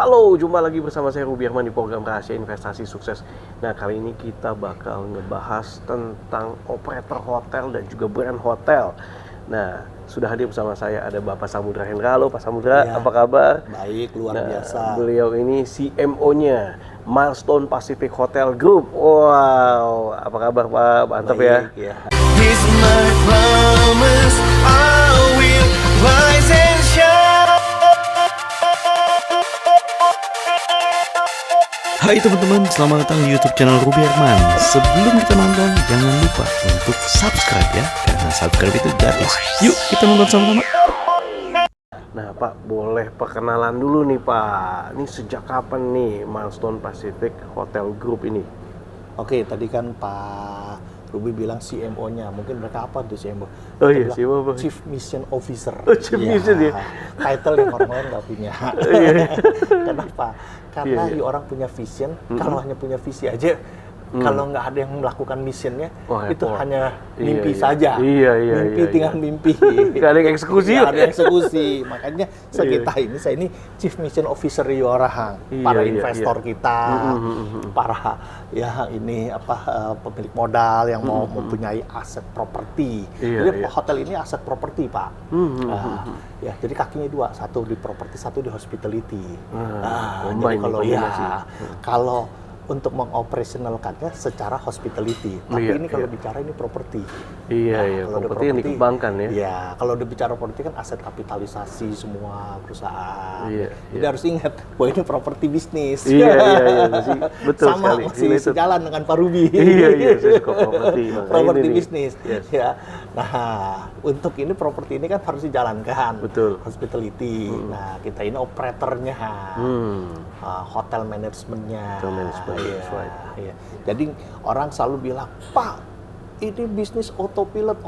Halo, jumpa lagi bersama saya Ruby Arman di program Rahasia Investasi Sukses. Nah, kali ini kita bakal ngebahas tentang operator hotel dan juga brand hotel. Nah, sudah hadir bersama saya ada Bapak Samudra Hendra. Halo Pak Samudra, Ya, apa kabar? baik, luar biasa. Beliau ini CMO-nya Milestone Pacific Hotel Group. Wow, apa kabar Pak? Mantap ya. Here's my promise, I will rise and shine. Hai teman-teman, selamat datang di YouTube channel Ruby Arman. Sebelum kita nonton, jangan lupa untuk subscribe ya, karena subscribe itu gratis. Yuk kita nonton sama-sama. Nah Pak, boleh perkenalan dulu nih Pak. Ini sejak kapan nih Milestone Pacific Hotel Group ini? Oke, tadi kan Pak Ruby bilang CMO-nya, mungkin mereka apa tuh CMO? Oh Kita iya, bilang CMO apa? Chief Mission Officer. Oh, Chief Mission ya? Title yang orang lain nggak punya. Kenapa? Karena orang punya vision, kalau hanya punya visi aja, kalau nggak ada yang melakukan missionnya, itu hanya mimpi saja. Mimpi tinggal mimpi. Nggak ada yang eksekusi. Nggak ada yang eksekusi. Makanya saya ini Chief Mission Officer orang, para investor kita, para pemilik modal yang mau mempunyai aset properti. Jadi hotel ini aset properti, Pak. Jadi kakinya dua, satu di properti, satu di hospitality. Jadi kalau untuk mengoperasionalkannya secara hospitality, tapi ini kalau bicara ini properti. Properti yang dikembangkan ya. Iya, kalau udah bicara properti kan aset kapitalisasi semua perusahaan. Jadi harus ingat bahwa ini properti bisnis. Betul sama sekali. masih sejalan dengan Pak Ruby. Saya suka properti. Properti bisnis. Ya. Nah, untuk ini properti ini kan harus dijalankan. Betul. Hospitality. Nah, kita ini operatornya. Hotel manajemennya. Iya. Jadi orang selalu bilang, Pak, ini bisnis autopilot.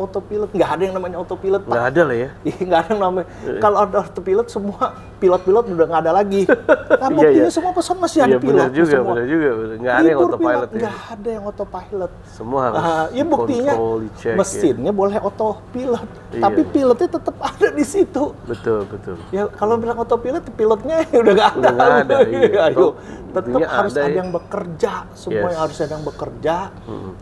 Nggak ada yang namanya autopilot, Pak. Nggak ada lah ya. Nggak ada yang namanya. Kalau ada autopilot, semua pilot-pilot udah nggak ada lagi. Nah, buktinya semua pesan masih ada pilot. Benar juga. Nggak ada yang autopilot. Nggak ada yang autopilot. Semua harus buktinya dicek, mesinnya boleh autopilot, tapi pilotnya tetap ada di situ. Betul. Ya kalau bilang autopilot, pilotnya udah nggak ada. Tetap harus ada yang bekerja. Semua yang harus ada yang bekerja.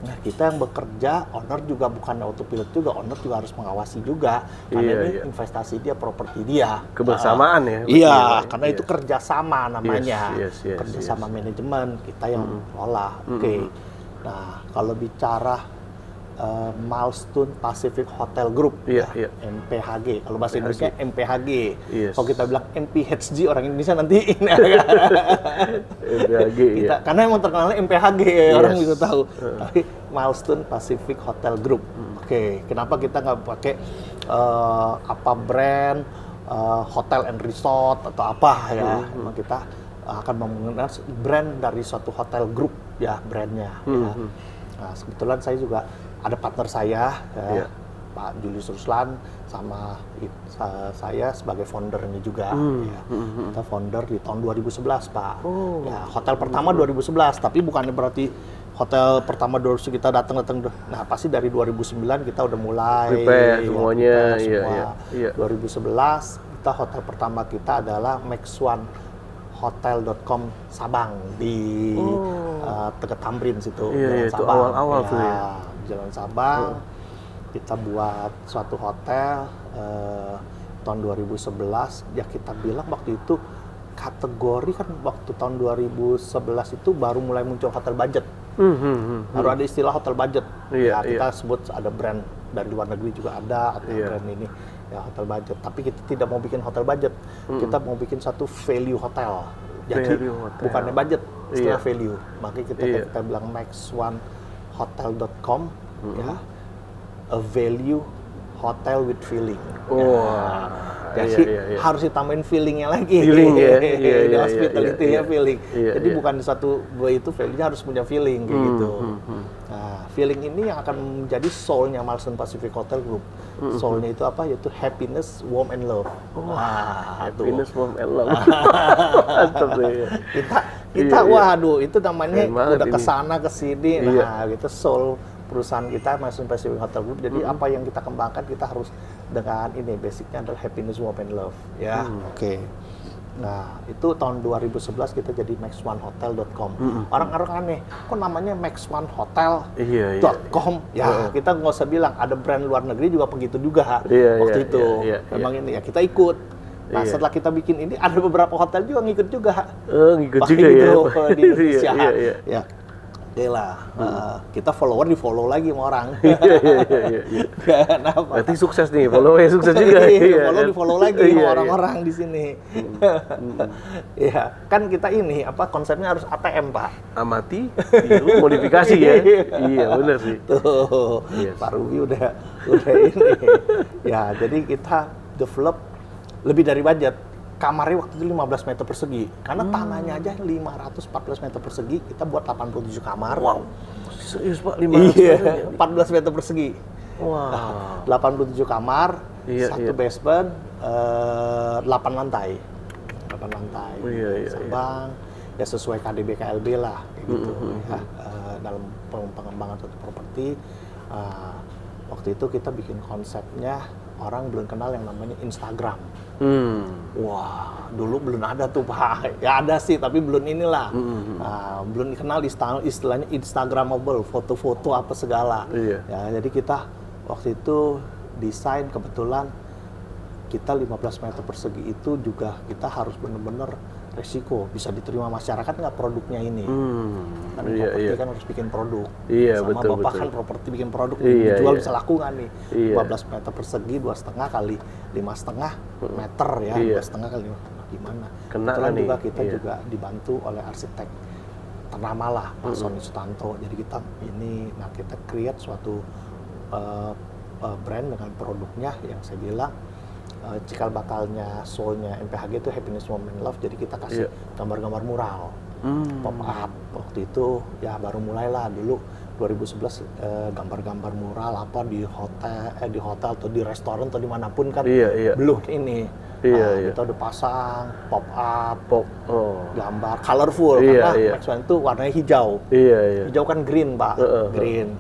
Nah, kita yang bekerja, owner juga bukan autopilot juga, owner juga harus mengawasi juga. Karena ini investasi dia, properti dia. Kebersamaan ya. Iya, karena itu kerjasama namanya. Kerjasama manajemen, kita yang olah. Oke. Nah, kalau bicara Milestone Pacific Hotel Group, MPHG. Kalau bahasa Indonesia MPHG. Kalau kita bilang MPHG, orang Indonesia nanti ini MPHG, karena emang terkenalnya MPHG, orang bisa tahu. Tapi Milestone Pacific Hotel Group. Oke, kenapa kita nggak pakai brand hotel and resort atau apa ya? Memang kita akan mengenal brand dari suatu hotel group ya, brandnya. Nah, kebetulan saya juga ada partner saya, Pak Julius Ruslan, sama saya sebagai foundernya juga. Kita founder di tahun 2011, Pak. Hotel pertama 2011, tapi bukannya berarti hotel pertama kita datang. Nah, pasti dari 2009 kita udah mulai prepare semuanya. 2011 kita hotel pertama kita adalah maxonehotel.com Sabang di Tegal Tamrin situ. Itu awal-awal tuh ya. Jalan Sabang, kita buat suatu hotel tahun 2011. Ya kita bilang waktu itu kategori kan waktu tahun 2011 itu baru mulai muncul hotel budget. Baru ada istilah hotel budget. Kita sebut ada brand dari luar negeri juga ada atau brand ini ya hotel budget. Tapi kita tidak mau bikin hotel budget. Kita mau bikin satu value hotel. Jadi bukannya budget, istilah value. Makanya kita bilang maxonehotel.com a value hotel with feeling. Jadi harus ditambahin feelingnya lagi. Feeling di hospitality feeling. Jadi bukan di satu itu value-nya harus punya feeling kayak gitu. Nah, feeling ini yang akan menjadi soul-nya Milestone Pacific Hotel Group. Soul-nya itu apa? Yaitu happiness, warmth and love. Happiness, warmth and love. Mantap ya. Kita waduh, itu namanya udah kesana kesini. Nah, gitu soul perusahaan kita Milestone Pacific Hotel Group. Jadi apa yang kita kembangkan kita harus dengan ini basicnya adalah happiness, warmth and love. Ya, oke. Nah, itu tahun 2011 kita jadi max1hotel.com. Orang-orang aneh, kok namanya max1hotel.com? Ya, kita nggak usah bilang, ada brand luar negeri juga begitu juga waktu itu. Memang ini ya, kita ikut. Nah, setelah kita bikin ini, ada beberapa hotel juga ngikut juga. Ngikut juga ya? Di Indonesia. Ya. Oke lah, kita follower di follow lagi sama orang. Iya. Kenapa? Berarti sukses nih, follow-nya sukses juga. Follow di follow lagi sama orang-orang di sini. Ya, kan kita ini konsepnya harus ATM, Pak. Amati, tiru, modifikasi ya. Iya, benar sih. Tuh, Pak Ruby udah ini. Ya, jadi kita develop lebih dari budget. Kamarnya waktu itu 15 meter persegi. Karena tanahnya aja 514 meter persegi, kita buat 87 kamar. Wow, serius Pak, 15 14 meter persegi. Wow. 87 kamar, satu basement, 8 lantai. 8 lantai. Sabang, ya sesuai KDB KLB lah, kayak gitu. Dalam pengembangan suatu properti. Waktu itu kita bikin konsepnya, orang belum kenal yang namanya Instagram. Wah, dulu belum ada tuh Pak. Ya ada sih, tapi belum inilah. Belum dikenal istilahnya Instagramable, foto-foto apa segala. Ya, jadi kita waktu itu desain, kebetulan kita 15 meter persegi itu juga kita harus benar-benar resiko, bisa diterima masyarakat nggak produknya ini. Kan properti kan harus bikin produk. Sama betul, Bapak kan properti bikin produk, dijual bisa laku nggak nih? 15 meter persegi, 2,5 kali 5,5 meter ya, 2,5 kali 5, gimana? Kebetulan juga kita juga dibantu oleh arsitek ternama lah, Pak Sony Sutanto. Jadi kita kita create suatu brand dengan produknya yang saya bilang cikal bakalnya soulnya MPHG itu happiness moment love. Jadi kita kasih gambar-gambar mural, pop art. Waktu itu ya baru mulailah dulu 2011 gambar-gambar mural apa di hotel atau di restoran atau dimanapun kan belum ini. Kita udah pasang pop art, gambar colorful karena Max One itu warnanya hijau. Hijau kan green Pak, green.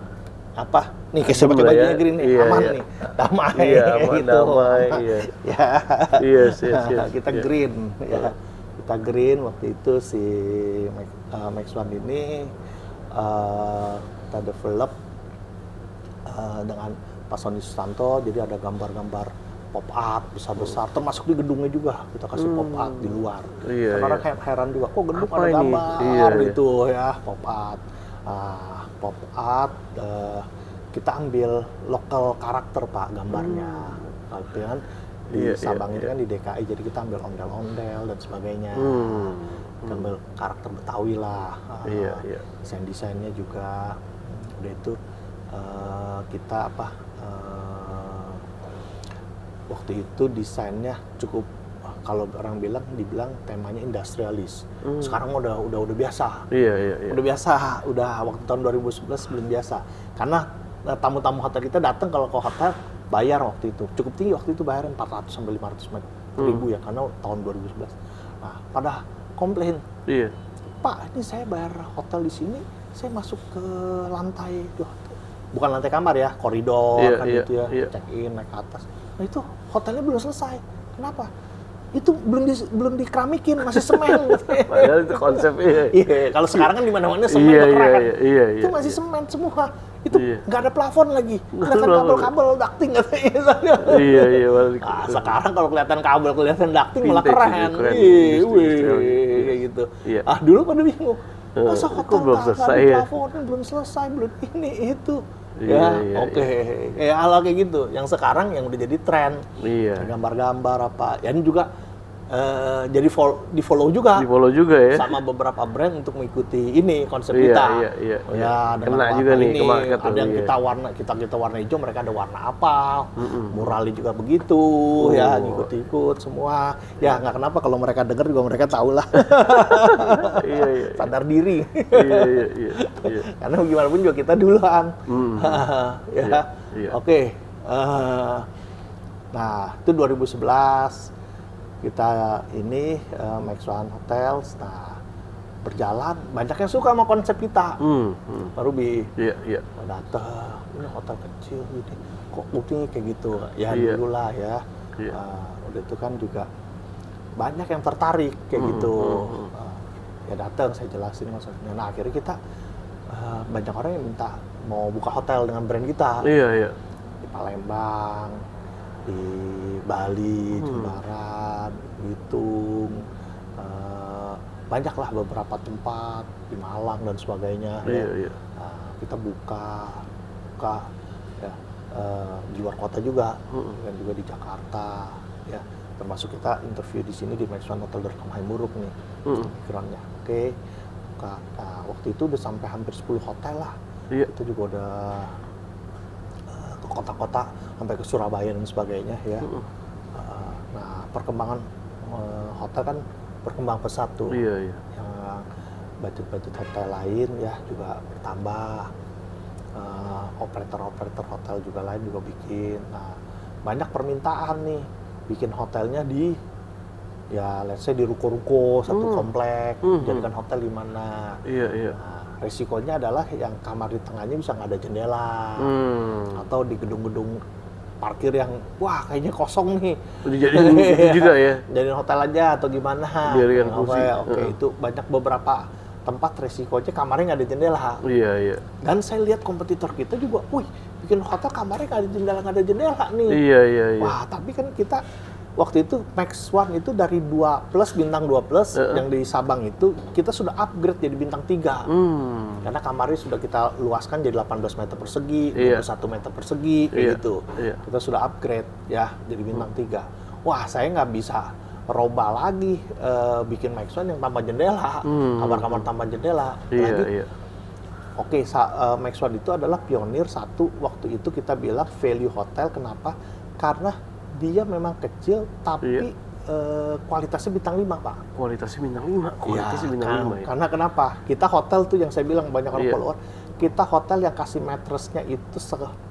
Nih kayak pakai bajunya green nih, aman nih, damai gitu. Kita green, kita green waktu itu si Max One ini kita develop dengan Pak Sony Sutanto. Jadi ada gambar-gambar pop art besar-besar, termasuk di gedungnya juga kita kasih pop art di luar. Orang heran juga, kok gedung ada gambar gitu ya, pop art. Pop art kita ambil lokal karakter Pak gambarnya, kan di Sabang itu kan di DKI, jadi kita ambil ondel-ondel dan sebagainya, ambil karakter Betawi lah, desain-desainnya juga, udah itu kita waktu itu desainnya cukup, kalau orang dibilang temanya industrialis. Sekarang udah biasa. Udah biasa, waktu tahun 2011 belum biasa. Karena tamu-tamu hotel kita datang kalau ke hotel bayar waktu itu. Cukup tinggi waktu itu, bayar 400 sampai 500 ribu ya, karena tahun 2011. Nah, pada komplain. Pak, ini saya bayar hotel di sini, saya masuk ke lantai, bukan lantai kamar ya, koridor kan gitu ya, check in, naik ke atas. Nah itu hotelnya belum selesai. Kenapa? Itu belum dikeramikin, masih semen. Padahal itu konsepnya. Kalau sekarang kan di mana-mana semen keren. Itu masih semen semua. Itu nggak ada plafon lagi. Kelihatan kabel-kabel ducting katanya. Nah, sekarang kalau kelihatan kabel, kelihatan ducting malah keren. Kayak gitu. Dulu pada bingung. Masa hotel nggak ada plafon, belum selesai, belum ini itu. Hal kayak gitu. Yang sekarang yang udah jadi tren, gambar-gambar apa. Ya ini juga jadi di follow juga ya. Sama beberapa brand untuk mengikuti ini konsep kita. Kena juga nih ke market. Ada yang kita warna hijau, mereka ada warna apa. Muralnya juga begitu, ngikut-ikut semua. Ya nggak kenapa kalau mereka dengar juga mereka tahu lah. Sadar diri. Karena gimana pun juga kita duluan. Oke. Nah, itu 2011 kita ini Max One Hotels. Nah, berjalan, banyak yang suka sama konsep kita. Pak Ruby. Datang, ini hotel kecil gitu. Kok booking kayak gitu? Ya dulu lah ya. Udah itu kan juga banyak yang tertarik kayak gitu. Ya datang, saya jelasin maksudnya. Nah akhirnya kita banyak orang yang minta mau buka hotel dengan brand kita. Iya. Di Palembang, di Bali, Jembaran, Bitung, banyaklah beberapa tempat di Malang dan sebagainya. Iya. Kita buka ya, di luar kota juga, dan juga di Jakarta, ya. Termasuk kita interview di sini di Max One Hotel Hamburg nih, backgroundnya. Oke. Nah, waktu itu udah sampai hampir 10 hotel lah. Iya. Itu juga udah ke kota-kota, sampai ke Surabaya dan sebagainya ya. Nah, perkembangan hotel kan berkembang pesat tuh. Iya. Yang budget-budget hotel lain ya juga bertambah. Operator hotel juga lain juga bikin. Nah, banyak permintaan nih bikin hotelnya di ya let's say di ruko-ruko satu komplek, jadikan hotel di mana. Iya. Nah, resikonya adalah yang kamar di tengahnya bisa nggak ada jendela, atau di gedung-gedung parkir yang wah kayaknya kosong nih. Dijadiin itu juga ya. Jadiin hotel aja atau gimana? Biar yang fungsi. Oke, itu banyak beberapa tempat resikonya kamarnya nggak ada jendela. Iya. Dan saya lihat kompetitor kita juga, wih bikin hotel kamarnya nggak ada jendela nih. Iya. Wah, tapi kan kita waktu itu Max One itu dari 2 plus, bintang 2 plus yang di Sabang itu kita sudah upgrade jadi bintang 3. Karena kamarnya sudah kita luaskan jadi 18 meter persegi, 21 meter persegi, kayak gitu. Iya. Kita sudah upgrade ya jadi bintang 3. Wah, saya nggak bisa roba lagi bikin Max One yang tambah jendela, kamar-kamar tambah jendela. Iya. Oke, Max One itu adalah pionir satu waktu itu kita bilang value hotel. Kenapa? Karena dia memang kecil tapi kualitasnya bintang 5, Pak. Kualitasnya bintang 5. Karena kenapa? Kita hotel tuh yang saya bilang banyak orang Iya. follower, kita hotel yang kasih mattressnya itu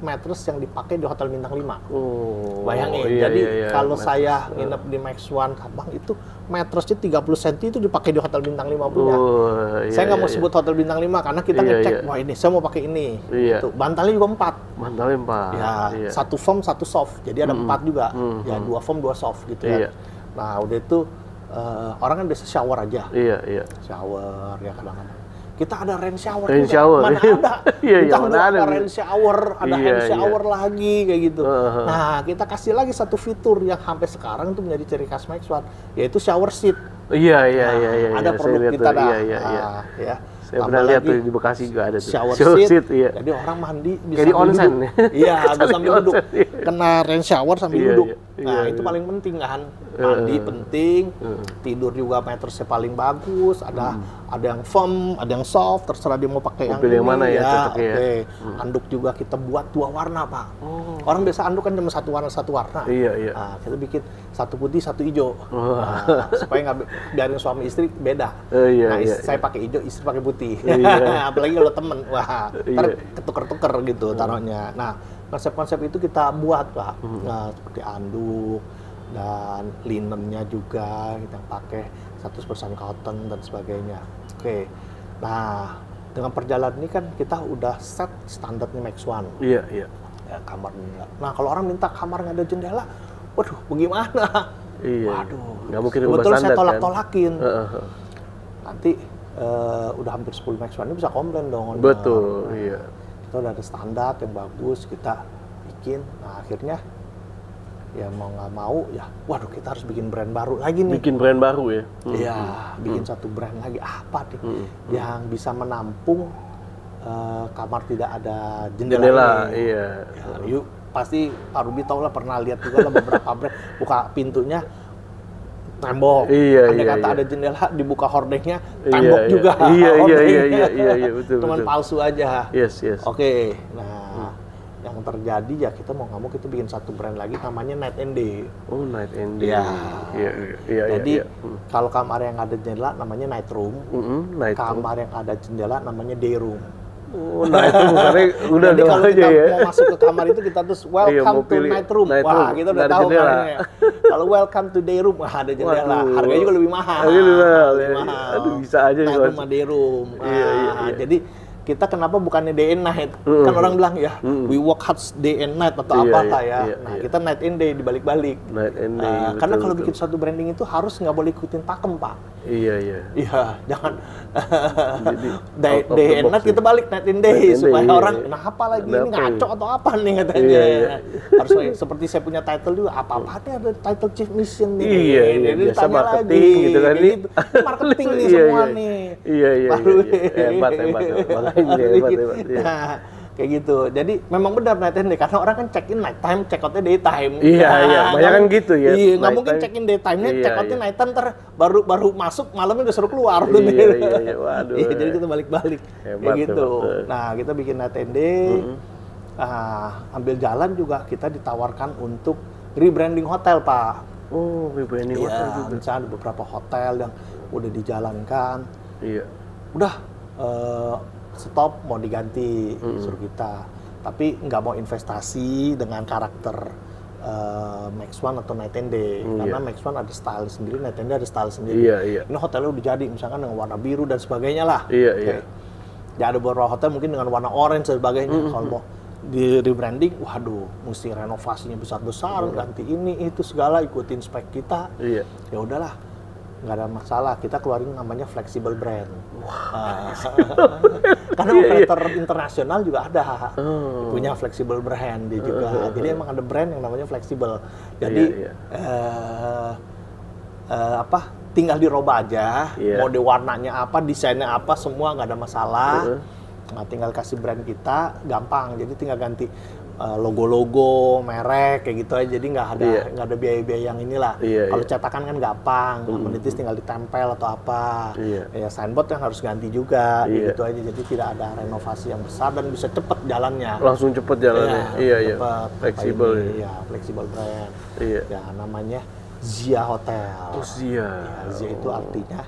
mattress yang dipakai di hotel bintang 5. Oh. Bayangin, Iya, jadi iya. kalau Mattress. saya nginep di Max One Sabang itu mattressnya 30 cm itu dipakai di hotel bintang 5 punya. Iya, Saya nggak mau iya. sebut hotel bintang 5 karena kita Iya, ngecek, iya. wah ini saya mau pakai ini. Iya. Gitu. Bantalnya juga 4. Mantalnya 4. Ya, Iya. satu firm, satu soft. Jadi ada 4 juga. Ya, 2 firm, 2 soft gitu Iya. ya. Nah, udah itu orang kan biasa shower aja. Iya. Shower ya kadang-kadang. Kita ada rain shower Rain juga. shower. Mana ada? Iya, Kita mana ada. rain shower, ada Iya, hand shower lagi kayak gitu. Nah, kita kasih lagi satu fitur yang sampai sekarang itu menjadi ciri khas Max One, yaitu shower seat. Iya. Ada Saya produk lihat kita tuh. dah. Iya. Nah, ya. Saya pernah lihat Apalagi tuh di Bekasi juga ada tuh. shower seat. Iya. Jadi orang mandi bisa Kayak di sambil onsen. duduk. Iya, bisa Di sambil duduk. onsen, iya. Kena rain shower sambil Iya, duduk. iya, Nah, iya, itu iya. paling penting kan. Mandi penting, tidur juga mattressnya paling bagus, ada yang firm, ada yang soft, terserah dia mau pakai yang pilih yang ini mana ya, cocoknya ya. Oke. Anduk juga kita buat 2 warna, Pak. Orang biasa anduk kan cuma satu warna. Iya. Nah, kita bikin satu putih, satu hijau. Nah, supaya nggak biarin suami istri beda. Iya. Saya pakai hijau, istri pakai putih. Iya. Apalagi kalau temen, wah, ntar Iya. ketuker-tuker gitu taruhnya. Nah, konsep-konsep itu kita buat, Pak. Nah, seperti anduk dan linennya juga kita pakai 100% cotton dan sebagainya. Oke. Nah, dengan perjalanan ini kan kita udah set standarnya Max One. Iya. Ya, kamar jendela. Nah, kalau orang minta kamar nggak ada jendela, waduh, bagaimana? Iya. Waduh, Nggak mungkin ubah sebetulnya saya standar, kan? tolak-tolakin. Heeh. Nanti udah hampir 10 Max One ini bisa komplain dong. owner. Betul, iya. Kita udah ada standar yang bagus, kita bikin. Nah, akhirnya ya mau nggak mau ya, waduh kita harus bikin brand baru lagi nih. Bikin brand baru ya. Iya, bikin satu brand lagi. Apa nih yang bisa menampung kamar tidak ada jendela, Jendela, ini. iya. Ya, yuk, pasti Pak Ruby tau lah, pernah lihat juga lah beberapa brand buka pintunya tembok. Iya, Andai iya, kata iya. ada jendela, dibuka hordengnya Iya, tembok iya. juga. Iya, hordengnya. iya, betul, Cuman betul. palsu aja. Yes. Oke, nah yang terjadi ya kita mau nggak mau kita bikin satu brand lagi namanya Night and Day. Oh, Night and Day. Iya. Iya. Jadi kalau kamar yang ada jendela namanya night room, Night room. kamar yang ada jendela namanya day room. Oh, night room karena udah Jadi dong kalau aja kita ya. mau masuk ke kamar itu kita terus welcome mau to pilih night room. night Wah, room, kita udah nggak ada tahu jendela. kamarnya. Kalau welcome to day room, wah ada jendela. Waduh. Harganya juga lebih mahal. Harganya lebih mahal, Lebih ya. mahal. Aduh, bisa aja night nih, room Mas. sama day room. Iya. Jadi kita kenapa bukannya day and night? Kan orang bilang ya, we work hard day and night atau Iya, apalah ya. iya, Nah, iya. kita night and day dibalik-balik. Night and day, Karena betul, kalau betul. bikin suatu branding itu harus nggak boleh ikutin pakem, Pak. Iya, iya. Iya, jangan Jadi, day, out of day the and box night ya. kita balik night and day Night and supaya day, orang iya. kenapa lagi Ada ini apa ngaco ini? atau apa nih katanya. Iya, iya. Harus seperti saya punya title juga apa-apa nih ada title chief mission nih. Iya, iya. Jadi Biasa ditanya marketing lagi, gitu kan, kayak nih. gitu. Marketing nih Iya, semua iya. nih. Iya, iya, Baru iya, iya. Hebat, hebat. Makanya hebat, hebat. Iya. Nah, kayak gitu. Jadi memang benar night and day karena orang kan check in night time, check out-nya day time. Iya, iya. Banyak kan gitu ya, Iya, nggak night mungkin time. check in day time-nya, Iya, check out-nya iya. night time ntar baru masuk malamnya udah suruh keluar tuh. Iya, iya, iya. Waduh. Iya, jadi kita balik-balik Hebat, kayak gitu. hebat. Nah, kita bikin night and day. Ambil jalan juga kita ditawarkan untuk rebranding hotel, Pak. Oh, rebranding hotel Iya, juga. misalnya ada beberapa hotel yang udah dijalankan, Iya. udah stop mau diganti suruh kita, tapi nggak mau investasi dengan karakter Max One atau Night and Day karena Iya. Max One ada style sendiri, Night and Day ada style sendiri. Iya, iya. Ini hotelnya udah jadi misalkan dengan warna biru dan sebagainya lah. Iya, Oke. iya. Ya ada beberapa hotel mungkin dengan warna orange dan sebagainya. Kalau mau di rebranding, waduh, mesti renovasinya besar-besar, ganti ini itu segala, ikutin spek kita. Iya. Ya udahlah, nggak ada masalah. Kita keluarin namanya flexible brand. Karena operator internasional juga ada, punya flexible brand dia juga. Jadi emang ada brand yang namanya flexible. Jadi Iya, tinggal dirubah aja. Iya. Mode warnanya apa, desainnya apa, semua nggak ada masalah. Nah, tinggal kasih brand kita, gampang. Jadi tinggal ganti logo-logo, merek kayak gitu aja. Jadi nggak ada biaya-biaya yang inilah. Iya, Kalau iya. cetakan kan gampang, amenities tinggal ditempel atau apa. Iya. Ya signboard yang harus ganti juga, kayak Iya. gitu aja. Jadi tidak ada renovasi yang besar dan bisa cepet jalannya. Langsung cepet jalannya. Iya, iya. cepet. Fleksibel. Apa ini? Ya, fleksibel brand. Iya. Ya, namanya Zia Hotel. Oh, Zia. Ya, Zia itu artinya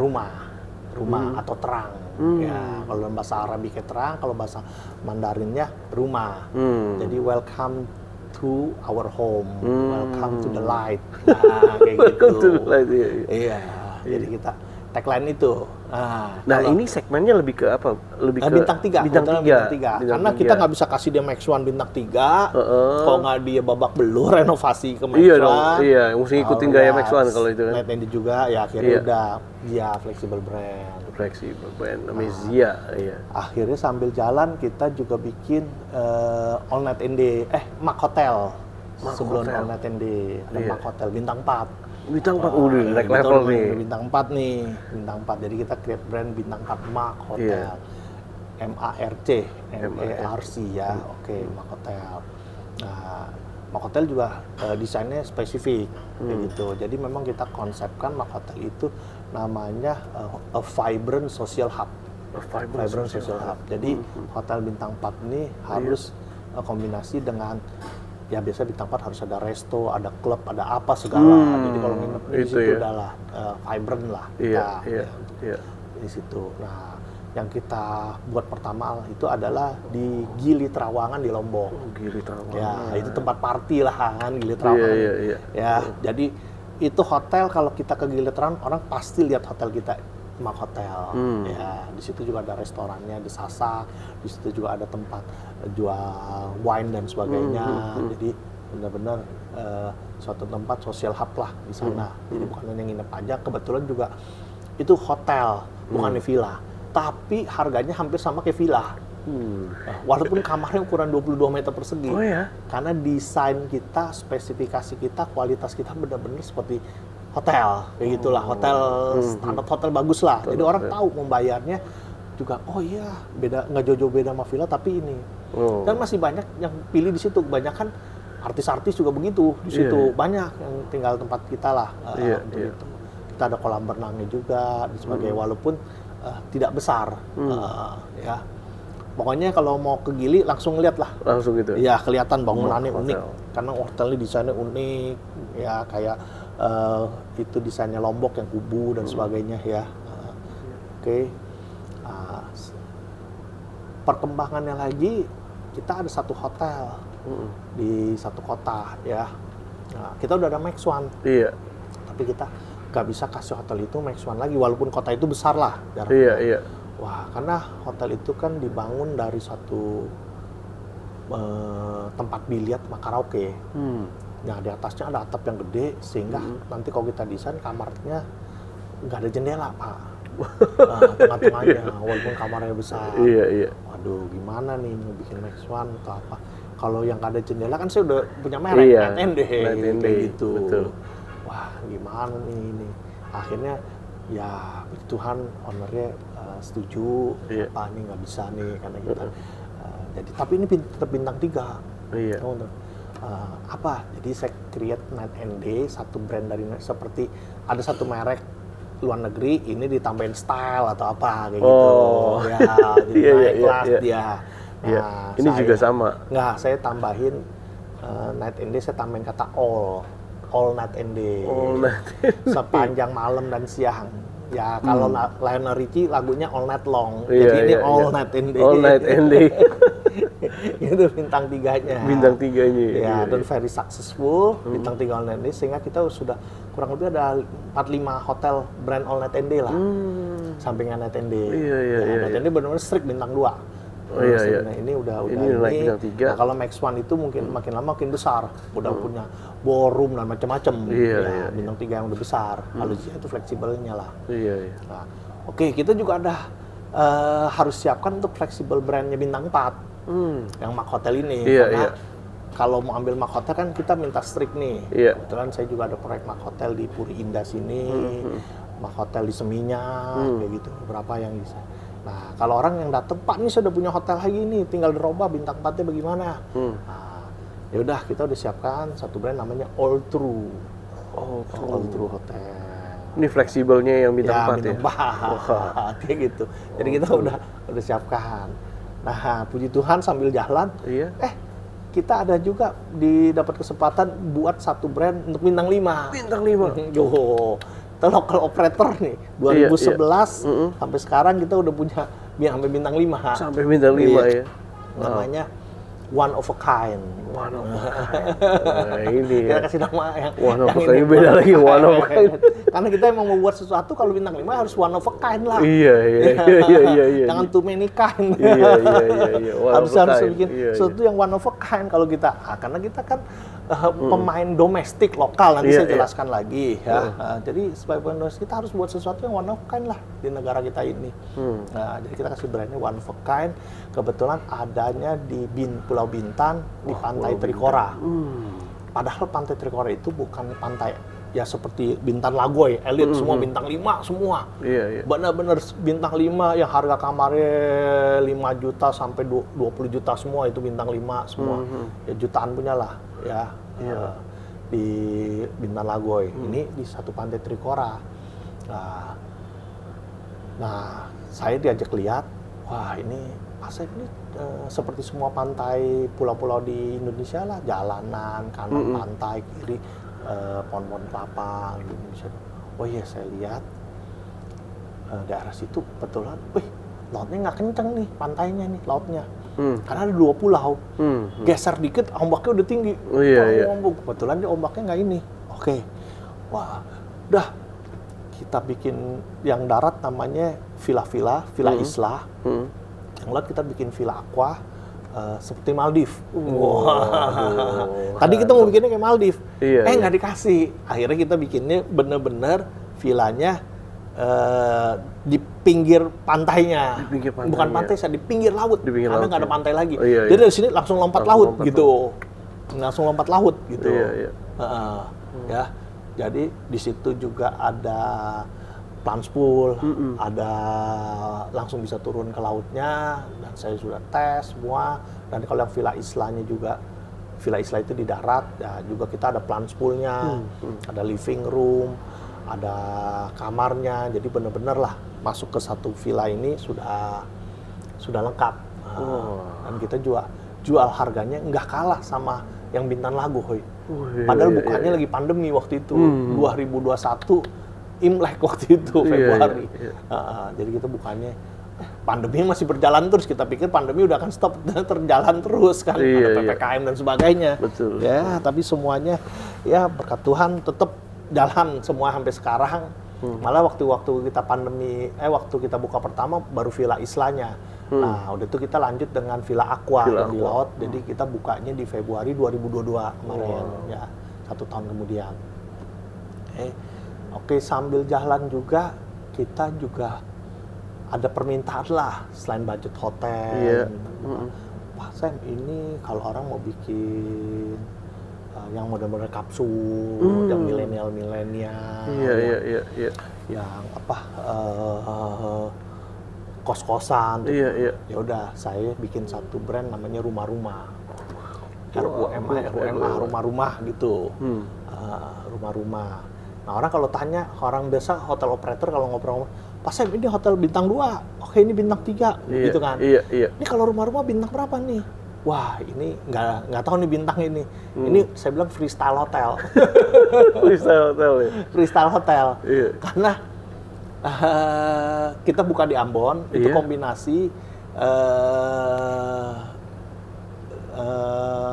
rumah atau terang. Ya, kalau dalam bahasa Arabiknya terang, kalau bahasa Mandarinnya rumah. Jadi welcome to our home, welcome to the light. Nah, kayak Welcome gitu. to the light, iya, iya. Iya, jadi kita tagline itu. Nah, kalau- ini segmennya lebih ke apa? Lebih ke bintang 3. Bintang 3. Karena kita nggak bisa kasih dia Max One bintang 3. Kalau nggak dia babak belur renovasi ke Max Iya One. dong, iya, mesti ngikutin gaya Max One kalau itu kan. Night and Day juga, ya akhirnya Iya. udah dia flexible brand. Fleksibel brand namanya Zia, iya. Akhirnya sambil jalan kita juga bikin All Night and Day, Mac Hotel. Sebelum Hotel. All Night and Day, ada Iya. Mac Hotel bintang 4. Bintang 4 udah naik level nih. Bintang 4 nih, bintang 4. Jadi kita create brand bintang 4 Mac Hotel. Iya. MARC, MARC ya. Oke, Mac Hotel. Nah, Mac Hotel juga desainnya spesifik kayak gitu. Jadi memang kita konsepkan Mac Hotel itu namanya a vibrant social hub. Vibrant social hub. Jadi hotel bintang 4 ini harus kombinasi dengan ya biasa bintang 4 harus ada resto, ada klub, ada apa segala. Jadi kalau nginep di itu situ ya. adalah vibrant lah Iya, kita iya, ya, iya. di situ. Nah, yang kita buat pertama itu adalah di Gili Trawangan di Lombok. Gili Trawangan. Ya, itu tempat party lah kan Gili Trawangan. Iya, iya. Ya, jadi itu hotel kalau kita ke Gili Trawangan orang pasti lihat hotel kita Mac Hotel. Ya, di situ juga ada restorannya, di Sasa, di situ juga ada tempat jual wine dan sebagainya. Jadi benar-benar suatu tempat social hub lah di sana. Jadi bukan hanya nginep aja, kebetulan juga itu hotel, bukannya villa. Tapi harganya hampir sama kayak villa. Nah, walaupun kamarnya ukuran 22 meter persegi. Oh ya? Karena desain kita, spesifikasi kita, kualitas kita benar-benar seperti hotel. Kayak gitulah, hotel standar hotel bagus lah. Jadi orang tahu membayarnya juga, oh iya, beda nggak jauh-jauh beda sama villa tapi ini. Oh. Dan masih banyak yang pilih di situ. Kebanyakan artis-artis juga begitu di situ. Iya. Banyak yang tinggal tempat kita lah. Iya, untuk iya. itu. Kita ada kolam renangnya juga, dan sebagainya. Walaupun tidak besar, ya. Pokoknya kalau mau ke Gili langsung lihat lah. Langsung gitu. Iya, kelihatan bangunannya Hotel. unik. Karena hotelnya desainnya unik, ya kayak itu desainnya Lombok yang kubu dan sebagainya ya. Oke. Perkembangannya lagi, kita ada satu hotel di satu kota ya. Nah, kita udah ada Max One, Iya. tapi kita nggak bisa kasih hotel itu Max One lagi, walaupun kota itu besar lah. Iya, iya. Wah, karena hotel itu kan dibangun dari suatu tempat biliar sama karaoke. Nah, di atasnya ada atap yang gede, sehingga nanti kalau kita desain kamarnya nggak ada jendela, Pak. Nah, tengah-tengahnya, walaupun kamarnya besar. Iya. Waduh, gimana nih mau bikin Max One atau apa? Kalau yang nggak ada jendela kan saya udah punya merek, Iya, Night and Day, Night and Day, kayak gitu. betul. Wah, gimana nih ini? Akhirnya ya puji Tuhan ownernya setuju, Iya. apa nih nggak bisa nih karena kita. Jadi tapi ini tetap bintang 3. Iya. Apa? Jadi saya create Night and Day, satu brand dari seperti ada satu merek luar negeri, ini ditambahin style atau apa kayak gitu. Ya, jadi Iya, naik iya, kelas iya. dia. Iya. Ini juga sama. Nggak, saya tambahin Night and Day, saya tambahin kata all Night and Day. All Night and Day. Sepanjang malam dan siang. Ya, kalau Lionel Richie lagunya All Night Long. Iya, Jadi ini iya, All iya. Night and Day. All Night and Day. Itu bintang 3-nya. Bintang 3-nya. Ya, Iya, dan iya. very successful bintang 3 All Night and Day, sehingga kita sudah kurang lebih ada 4-5 hotel brand All Night and Day lah. Sampingan Night and Day. Iya, Night and Day benar-benar strict bintang 2. Oh, iya, iya. Nah, ini udah Ini naik bintang 3. Nah, kalau Max One itu mungkin makin lama makin besar. Udah punya ballroom dan macam-macam. Iya, Ya, iya. bintang 3 yang udah besar. Kalau itu fleksibelnya lah. Iya. Nah, oke, kita juga ada harus siapkan untuk fleksibel brandnya bintang 4 yang Mark Hotel ini. Iya, Karena iya. kalau mau ambil Mark Hotel kan kita minta strict nih. Iya. Kebetulan saya juga ada proyek Mark Hotel di Puri Indah sini, Mark Hotel di Seminya, kayak gitu. Beberapa yang bisa. Nah, kalau orang yang datang, Pak, ini saya udah punya hotel lagi nih, tinggal dirubah bintang 4-nya bagaimana? Nah, ya udah kita udah siapkan satu brand namanya All True. All True Hotel. Ini fleksibelnya yang bintang 4 ya? Bintang 4, kayak gitu. Jadi kita udah siapkan. Nah, puji Tuhan sambil jalan, Iya. kita ada juga dapat kesempatan buat satu brand untuk bintang 5. Bintang 5. Yo, kita local operator nih. 2011 sampai sekarang kita udah punya sampai bintang 5. Sampai bintang 5 ya. Namanya One of a Kind. One of a Kind. Nah, ini Kita ya. kasih nama yang One of a yang Kind, ini. beda lagi, One of a Kind. Karena kita emang mau buat sesuatu kalau bintang 5 harus one of a kind lah. Iya. Jangan too many kind. Iya. One harus of a kind. bikin Iya. sesuatu yang one of a kind kalau kita. Karena kita kan pemain domestik lokal, nanti Iya, saya jelaskan lagi ya. Jadi sebagai pemain domestik kita harus buat sesuatu yang one of a kind lah di negara kita ini. Nah, jadi kita kasih brandnya one of a kind. Kebetulan adanya di Pulau Bintan di Pantai Trikora. Padahal Pantai Trikora itu bukan pantai ya seperti Bintan Lagoy, elit semua bintang 5 semua. Iya. Benar-benar bintang 5 yang harga kamarnya 5 juta sampai 20 juta semua itu bintang 5 semua. Ya jutaan punya lah ya. Di Bintan Lagoy. Ini di satu Pantai Trikora. Nah, saya diajak lihat, wah ini Asep ini seperti semua pantai pulau-pulau di Indonesia lah, jalanan, kanan pantai, kiri pohon-pohon kelapa di Indonesia. Oh iya, saya lihat daerah situ kebetulan, lautnya nggak kenceng nih, pantainya nih, lautnya. Karena ada 2 pulau, geser dikit ombaknya udah tinggi. Oh, iya. Kebetulan dia ombaknya nggak ini. Oke, wah, udah kita bikin yang darat namanya Villa Isla. Yang laut kita bikin Villa Aqua seperti Maldives. Tadi kita mau bikinnya kayak Maldives, Iya. nggak dikasih. Akhirnya kita bikinnya bener-bener villanya di pinggir pantainya. Di pinggir pantainya. Bukan pantai, di pinggir laut. Di pinggir Karena laut, nggak ada ya. pantai lagi. Oh, iya. Jadi dari sini langsung lompat laut gitu. Langsung lompat laut gitu. Iya. Ya, jadi di situ juga ada plunge pool, ada langsung bisa turun ke lautnya, dan saya sudah tes semua. Dan kalau yang Villa Islanya juga, Villa Isla itu di darat, ya juga kita ada plunge poolnya, ada living room, ada kamarnya, jadi bener-bener lah masuk ke satu villa ini sudah lengkap. Dan kita jual harganya nggak kalah sama yang Bintan Lagoy. Padahal bukannya lagi pandemi waktu itu, 2021 Imlek waktu itu Februari. Jadi kita bukannya pandemi masih berjalan terus, kita pikir pandemi udah akan stop, terjalan terus kan, ada PPKM dan sebagainya. Betul. Ya, tapi semuanya ya berkat Tuhan tetap jalan semua sampai sekarang. Malah waktu kita waktu kita buka pertama baru Villa Islanya. Nah, udah itu kita lanjut dengan Villa Aqua Villa yang di Aqua. laut. Jadi kita bukanya di Februari 2022 kemarin, ya 1 tahun kemudian. Oke, sambil jalan juga kita juga ada permintaan lah selain budget hotel. Iya. Pak Sam, ini kalau orang mau bikin yang model-model kapsul, yang milenial-milenial, Iya. yang kos-kosan. Iya. Ya udah, saya bikin satu brand namanya Rumah-Rumah. RUMA, rumah-rumah gitu. Rumah-rumah. Nah, orang kalau tanya, orang biasa hotel operator kalau ngobrol, Pak Sam, ini hotel bintang 2, oke ini bintang 3, gitu kan. Iya. Ini kalau rumah-rumah bintang berapa nih? Wah, ini nggak tahu nih bintang ini. Ini saya bilang freestyle hotel. Freestyle hotel ya. Freestyle hotel. Iya. Karena kita buka di Ambon, itu Iya. kombinasi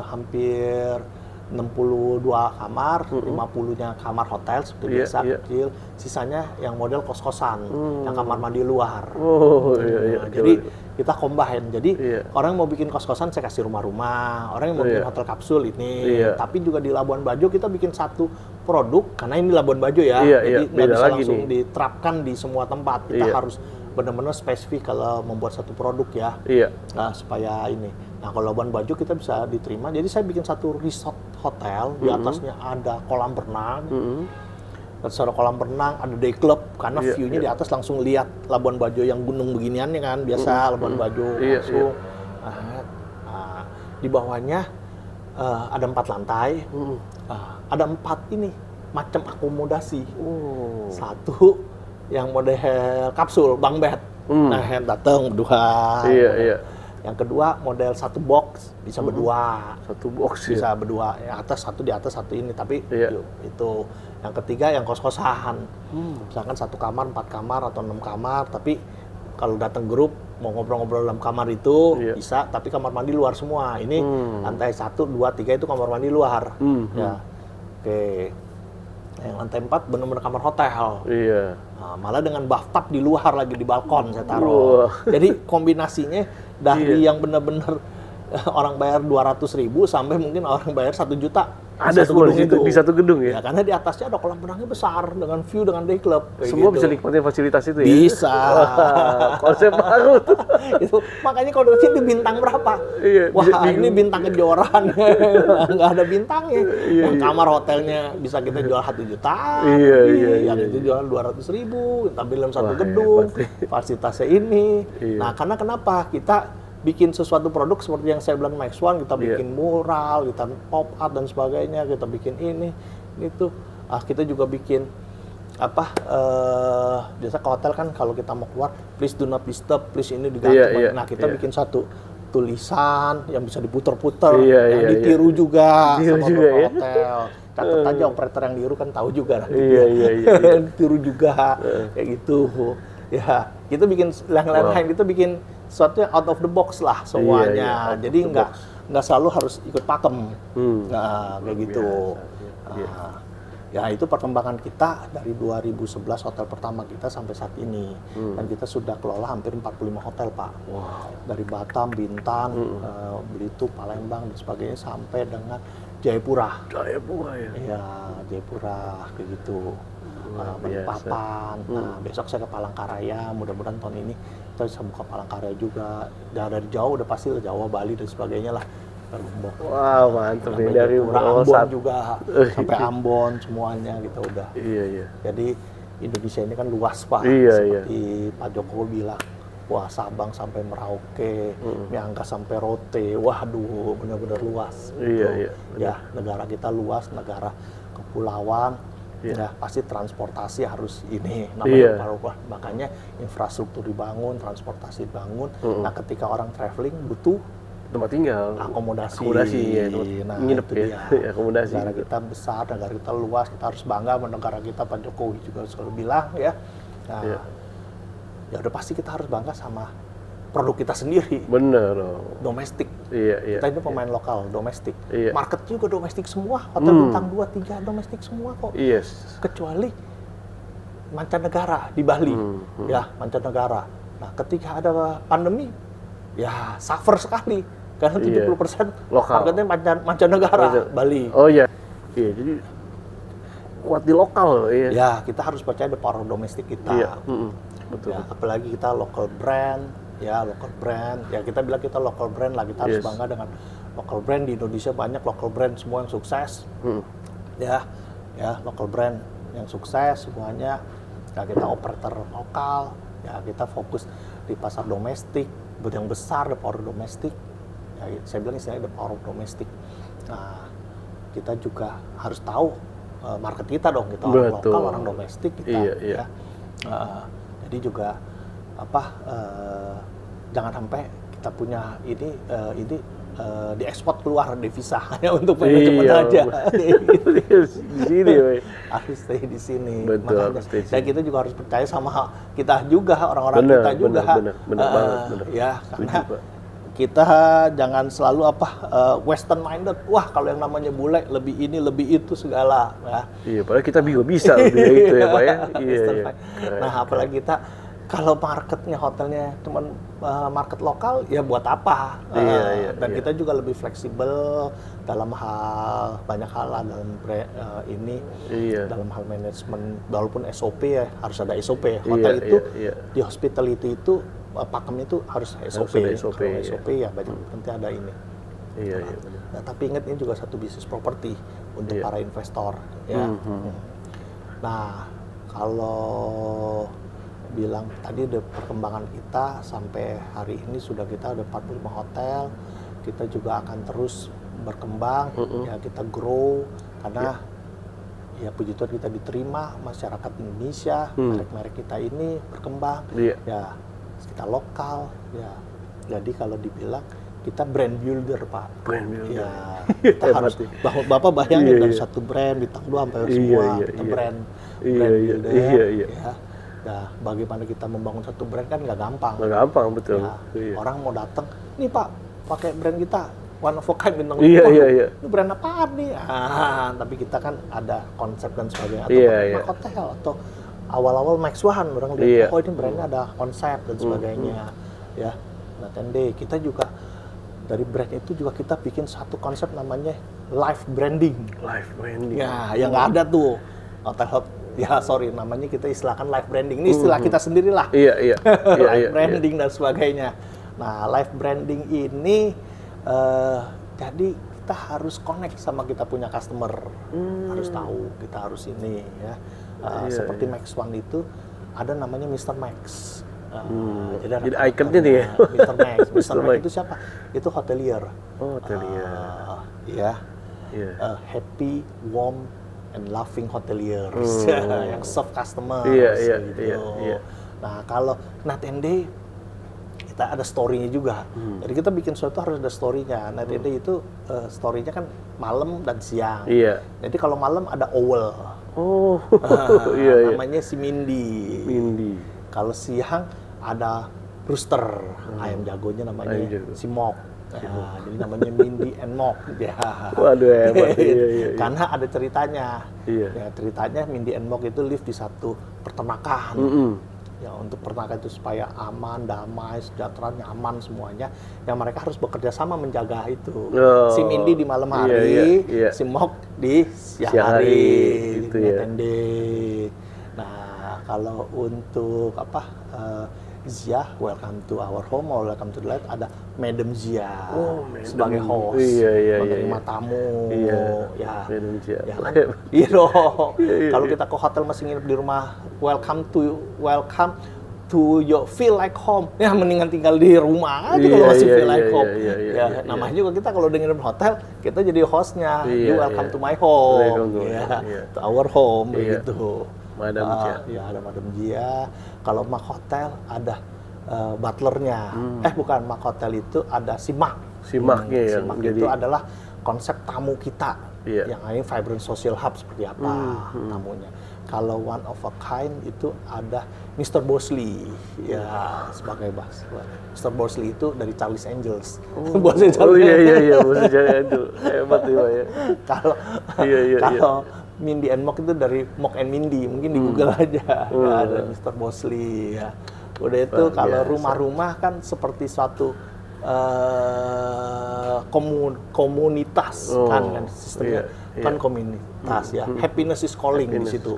hampir 62 kamar, 50-nya kamar hotel seperti Iya, biasa, iya. kecil. Sisanya yang model kos-kosan, yang kamar mandi luar. Oh, iya. Nah, jadi kita combine. Jadi Iya. orang yang mau bikin kos-kosan saya kasih rumah-rumah, orang yang mau bikin Iya. hotel kapsul ini. Iya. Tapi juga di Labuan Bajo kita bikin satu produk karena ini Labuan Bajo ya. Iya, jadi iya. nggak Beda bisa lagi langsung nih. diterapkan di semua tempat. Kita Iya. harus benar-benar spesifik kalau membuat satu produk ya. Iya. Nah, supaya ini. Nah, kalau Labuan Bajo kita bisa diterima. Jadi saya bikin satu resort hotel, di atasnya ada kolam renang. Terus ada kolam renang, ada day club karena Iya, view-nya iya. di atas langsung lihat Labuan Bajo yang gunung beginian ya kan, biasa Labuan Bajo Iya, langsung. Nah, di bawahnya ada 4 lantai. Ada 4 ini macam akomodasi. Satu yang model kapsul, bang bed. Nah, datang berdua. Iya. Yang kedua model satu box bisa berdua. Satu box Bisa ya. berdua, ya atas satu di atas satu ini, tapi Iya. itu. Yang ketiga yang kos-kosan. Misalkan 1 kamar, 4 kamar atau 6 kamar, tapi kalau datang grup mau ngobrol-ngobrol dalam kamar itu Iya. bisa, tapi kamar mandi luar semua. Ini lantai 1, 2, 3 itu kamar mandi luar. Ya. Oke. Yang lantai 4 benar-benar kamar hotel. Iya. Nah, malah dengan bathtub di luar lagi di balkon saya taruh. Wah. Jadi kombinasinya dari yang benar-benar orang bayar 200.000 sampai mungkin orang bayar 1 juta. Ada satu semua gedung di situ, itu. di satu gedung ya. Ya, karena di atasnya ada kolam renangnya besar dengan view dengan day club. kayak Semua gitu. bisa nikmatin fasilitas itu ya. Bisa. Wah, konsep baru tuh. Itu makanya kalau dari sini bintang berapa? Iya, Wah, bisa ini bingung. bintang kejoran. Nggak ada bintangnya. Iya, Yang iya. kamar hotelnya bisa kita jual 1 juta. Iya, iya, Yang iya. itu jual 200.000, tapi dalam satu Wah, gedung. hebat. Fasilitasnya ini. Iya. Nah, karena kenapa? Kita bikin sesuatu produk seperti yang saya bilang Max One, kita Iya. bikin mural, kita pop art dan sebagainya, kita bikin ini, itu. Kita juga bikin biasa ke hotel kan kalau kita mau keluar, please do not disturb, please ini diganti. Iya, iya, Nah, kita iya. bikin satu tulisan yang bisa diputer-puter, Iya, yang iya, ditiru juga Ditiru sama juga beberapa ya. hotel. Catat aja operator yang niru kan tahu juga nanti Iya, dia. iya. Ditiru juga kayak gitu. Ya, kita bikin yang lain-lain, kita bikin sesuatu yang out of the box lah semuanya. Iya, iya, out of Jadi the nggak selalu harus ikut pakem. Nah, kayak gitu. Iya. Nah, ya itu perkembangan kita dari 2011 hotel pertama kita sampai saat ini. Dan kita sudah kelola hampir 45 hotel, Pak. Wow. Dari Batam, Bintan, Belitung, Palembang dan sebagainya sampai dengan Jayapura. Jayapura ya. Iya, Jayapura kayak gitu. Luar biasa. Balikpapan. Nah, besok saya ke Palangkaraya. Mudah-mudahan tahun ini kita bisa buka Palangkaraya juga. Dari jauh udah pasti Jawa, Bali dan sebagainya lah. Lombok. Wow, mantep nih Sampai dari Jayapura, awal Ambon saat. juga sampai Ambon semuanya kita udah. Iya. Jadi Indonesia ini kan luas, Pak. Iya, Seperti Pak Jokowi bilang, wah Sabang sampai Merauke, Myangas sampai Rote, waduh benar-benar luas. Iya, Gitu. iya, Ya negara kita luas, negara kepulauan. Iya. Ya pasti transportasi harus ini Iya. namanya makanya infrastruktur dibangun, transportasi dibangun. Nah ketika orang traveling butuh Tempat tinggal. akomodasi. Ya, tempat Nah, nginep itu ya. dia. Akomodasi. Negara kita besar, negara kita luas, kita harus bangga sama negara kita. Pak Jokowi juga selalu bilang ya. Nah, Iya. ya udah pasti kita harus bangga sama produk kita sendiri, Bener dong. domestik. Iya. Kita ini pemain lokal, domestik. Iya. Market juga domestik semua, hotel bintang 2, 3 domestik semua kok. Yes. Kecuali mancanegara di Bali, ya mancanegara. Nah, ketika ada pandemi, ya suffer sekali karena 70% Lokal. targetnya mancanegara Bali. Oh iya. Iya, jadi kuat di lokal loh, iya. Ya, kita harus percaya the power domestik kita. Iya, betul. Ya, apalagi kita local brand, ya local brand. Ya kita bilang kita local brand lah, kita harus bangga dengan local brand. Di Indonesia banyak local brand semua yang sukses. Ya local brand yang sukses semuanya. Ya kita operator lokal, ya kita fokus di pasar domestik, yang besar the power domestik. Ya, saya bilang istilahnya the power domestik. Nah, kita juga harus tahu market kita dong, kita orang lokal, orang domestik kita. Iya. Ya. Jadi juga jangan sampai kita punya ini diekspor keluar devisa hanya untuk manajemen aja. Di sini, harus stay di sini. Betul, Makanya, harus stay di dan sini. kita juga harus percaya sama kita juga, orang-orang kita juga. Bener banget. Ya, karena kita jangan selalu western minded. Wah, kalau yang namanya bule lebih ini, lebih itu segala. Ya. Iya, padahal kita juga bisa lebih dari itu ya, Pak ya. Iya. Nah, apalagi kita kalau marketnya hotelnya cuman market lokal, ya buat apa? Dan kita juga lebih fleksibel dalam banyak hal lah dalam dalam hal manajemen. Walaupun SOP ya harus ada SOP. Hotel itu di hospitality itu pakemnya itu harus SOP. Kalau SOP ya banyak nanti ada ini. Iya. Nah, tapi ingat ini juga satu bisnis properti untuk para investor. Ya. Nah, kalau bilang tadi perkembangan kita sampai hari ini sudah kita ada 45 hotel, kita juga akan terus berkembang, ya kita grow karena ya puji Tuhan kita diterima masyarakat Indonesia, merek-merek kita ini berkembang, ya kita lokal, ya jadi kalau dibilang kita brand builder, Pak. Brand builder. Ya, kita harus Bapak bayangin dari satu brand bintang 2 sampai semua kita brand builder. Ya. Nah, bagaimana kita membangun satu brand kan nggak gampang. Nggak gampang, betul. Ya, orang mau datang, nih Pak, pakai brand kita, one of a kind bintang 5. Iya. Ini brand apaan nih? Tapi kita kan ada konsep dan sebagainya. Atau hotel, atau awal-awal Max One, orang lihat, oh ini brandnya ada konsep dan sebagainya. Ya, nah Tende, kita juga dari brand itu juga kita bikin satu konsep namanya life branding. Life branding. Ya, yang nggak ada tuh hotel. Ya sorry, namanya kita istilahkan life branding. Ini istilah kita sendirilah. Iya. Life branding dan sebagainya. Nah, life branding ini jadi kita harus connect sama kita punya customer. Harus tahu, kita harus ini ya. Seperti Max One itu ada namanya Mr. Max. Jadi ikonnya nih ya. Mr. Max. Mr. Max itu siapa? Itu hotelier. Oh, hotelier. Happy, warm, and loving hoteliers yang serve customer. Iya. Nah, kalau Night and Day kita ada story-nya juga. Jadi kita bikin sesuatu harus ada story-nya. Night and Day itu story-nya kan malam dan siang. Iya. Jadi kalau malam ada owl. Oh, Namanya si Mindy. Kalau siang ada rooster, ayam jagonya namanya si Mok. Nah, jadi namanya Mindy and Mok. Ya. Waduh, hebat. Iya. Karena ada ceritanya. Iya. Ya, ceritanya Mindy and Mok itu live di satu peternakan. Ya, untuk peternakan itu supaya aman, damai, sejahtera, nyaman semuanya. Yang mereka harus bekerja sama menjaga itu. Si Mindy di malam hari, si Mok di siang hari. Itu ya. Nah, kalau untuk Zia, welcome to our home, or welcome to the life, ada Madam Zia sebagai host, menerima tamu, ya, Madam Zia. Ya kan? Iya dong. Kalau kita ke hotel masih nginep di rumah, welcome to your feel like home. Ya, mendingan tinggal di rumah aja kalau masih feel like home. Ya, namanya juga kita kalau udah nginep hotel, kita jadi hostnya. You welcome to my home, to our home, begitu. Madam Zia. Ya, ada Madam Zia. Kalau Mak Hotel ada butlernya. Bukan, Mak Hotel itu ada si Mak. Si Maknya yang Mak jadi... itu adalah konsep tamu kita. Iya. Yang ini vibrant social hub seperti apa tamunya. Kalau one of a kind itu ada Mr. Bosley. Ya, sebagai bahas. Mr. Bosley itu dari Charlie's Angels. Bosnya Charlie Angels. Bosnya Charlie Angels. Hebat ya, Pak ya. Kalau Mindy and Mock itu dari Mock and Mindy, mungkin di Google aja. Ya, ada Mr. Bosley ya. Udah itu Luar kalau biasa. rumah-rumah kan seperti suatu komunitas kan sistemnya iya, kan iya. komunitas ya. Happiness is calling di Happiness. situ.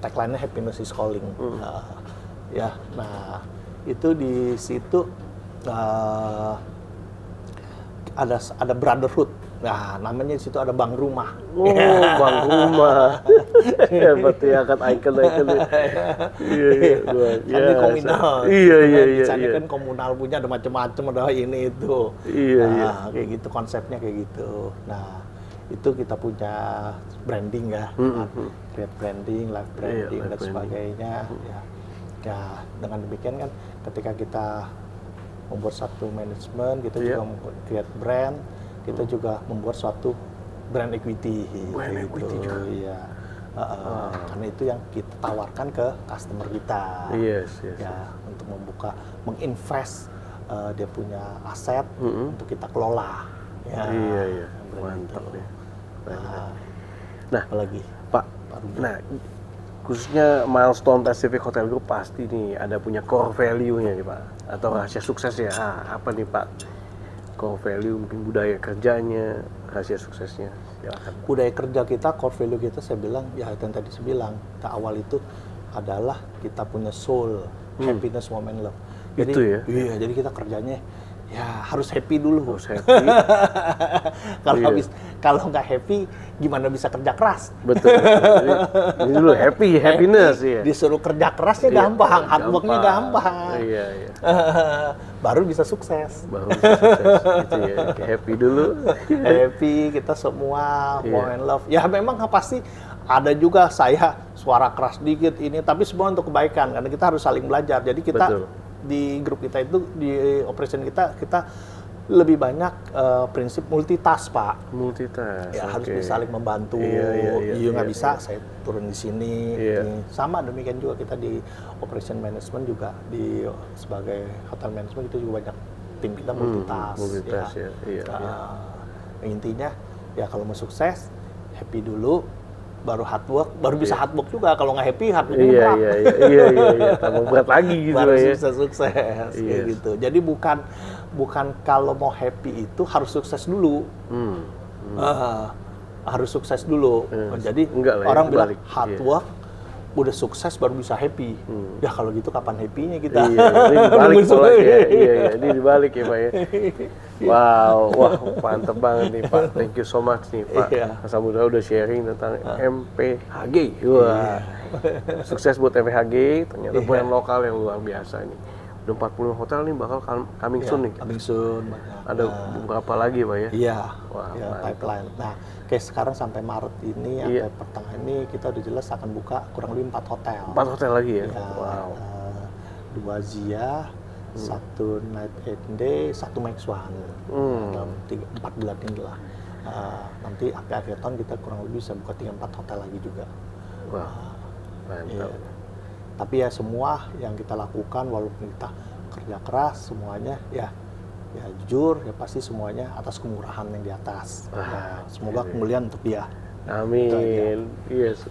Tagline-nya happiness is calling. Ya, nah itu di situ ada brotherhood. Nah, namanya di situ ada bank rumah. Oh, Bang Rumah. Hebat ya, angkat icon-icon. Iya, iya. luar Kan di biasa. komunal. Iya, iya, Di iya. sana iya. kan komunal punya ada macam-macam, ada ini itu. Iya, nah, iya. kayak gitu konsepnya kayak gitu. Nah, itu kita punya branding ya. Create branding, live branding live dan branding. sebagainya. Ya. Ya, dengan demikian kan ketika kita membuat satu manajemen, kita Iya. juga membuat create brand, kita juga membuat suatu brand equity. Brand gitu. equity juga. Iya. Karena itu yang kita tawarkan ke customer kita. Yes, yes. Ya, untuk menginvest dia punya aset untuk kita kelola. Ya, Iya, iya. brand Mantap itu. ya. Nah, apalagi Pak, nah khususnya milestone Pacific Hotel Group pasti nih ada punya core value-nya nih Pak, atau rahasia suksesnya. Apa nih Pak? Core value, mungkin budaya kerjanya, rahasia suksesnya. Silakan. budaya kerja kita, core value kita, saya bilang ya yang tadi saya bilang, kita awal itu adalah kita punya soul, happiness, moment, love. Jadi, Itu ya? Iya, jadi kita kerjanya ya harus happy dulu. Harus happy. Kalau Iya. kalau nggak happy, gimana bisa kerja keras? Betul. Jadi dulu happiness ya. Disuruh kerja kerasnya Iya, gampang, hard worknya gampang. Iya, iya. Baru bisa sukses. Baru bisa sukses gitu ya. Happy dulu. Happy kita semua, Iya. fall in love. Ya memang pasti ada juga saya suara keras dikit ini, tapi semua untuk kebaikan karena kita harus saling belajar. Jadi kita Betul. di grup kita itu di operation kita lebih banyak prinsip multitask, Pak. Multitask. Ya harus oke. bisa saling membantu. Iya, nggak iya, bisa iya. saya turun di sini. Iya. Sama demikian juga kita di operation management juga sebagai hotel management itu juga banyak tim kita multitask. multitask, ya. Iya, Intinya ya kalau mau sukses happy dulu, baru hard work, baru bisa hard work juga. Kalau nggak happy hard work Iya, berat. iya. Tambah berat lagi gitu baru ya. bisa sukses kayak Yes. gitu. Jadi bukan kalau mau happy itu harus sukses dulu. Harus sukses dulu. Jadi Enggak lah ya, orang bilang balik. hard Iya. work udah sukses baru bisa happy. Ya kalau gitu kapan happy-nya kita? Iya, ini dibalik pola ya. Iya, ini dibalik ya Pak ya. Wow, wah mantep banget nih Pak. Thank you so much nih Pak. Iya. Mas Samudra udah sharing tentang MPHG. Wah, sukses buat MPHG. Ternyata brand lokal yang luar biasa nih. Udah 40 hotel nih bakal coming soon nih. Coming soon banyak. Ada beberapa lagi Pak ya. Iya, Wah, ya, mantap. pipeline. Nah, kayak sekarang sampai Maret ini, Iya. sampai pertengahan ini kita udah jelas akan buka kurang lebih 4 hotel. 4 hotel lagi ya. Ya, Wow. 2 Zia, 1 Night and Day, 1 Max One. Dalam 4 bulan ini lah. Nanti akhir tahun kita kurang lebih bisa buka 3-4 hotel lagi juga. Wah, mantap. Iya. Tapi ya semua yang kita lakukan walaupun kita kerja keras semuanya ya jujur ya pasti semuanya atas kemurahan yang di atas. Ya, semoga kemuliaan untuk dia. Amin. Yes.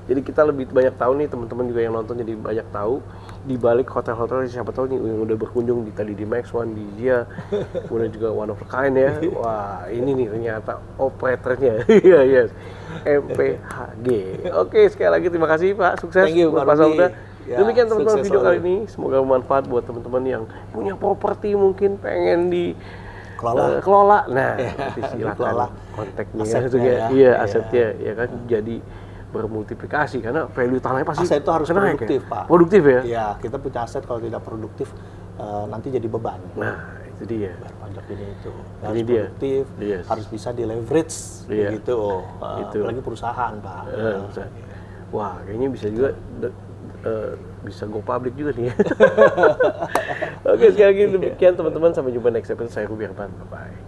Jadi kita lebih banyak tahu nih, teman-teman juga yang nonton jadi banyak tahu di balik hotel-hotel, siapa tahu nih yang udah berkunjung tadi di Max One, di Zia, kemudian juga One of a Kind ya. Wah, ini nih ternyata operatornya. Iya, yes. MPHG. Oke, sekali lagi terima kasih Pak. Sukses Thank you, buat Pak Pak Rudi. Samudra. Ya, Demikian teman-teman sukses video selalu. kali ini. Semoga bermanfaat buat teman-teman yang punya properti mungkin pengen di kelola. Nah, nanti silakan dikelola. kontaknya Asetnya gitu ya. ya. Iya, Iya. asetnya ya kan jadi bermultiplikasi karena value tanahnya pasti Aset itu harus naik produktif, ya? Pak. Produktif ya? Iya, kita punya aset kalau tidak produktif nanti jadi beban. Nah, itu dia. Bayar pajak ini itu. Ini Harus dia. produktif, Yes. harus bisa di leverage Iya. gitu. Itu. Apalagi perusahaan, Pak. Wah, kayaknya bisa juga bisa go public juga nih. Oke, sekali lagi demikian teman-teman, sampai jumpa next episode. Saya Ruby Herman. Bye bye.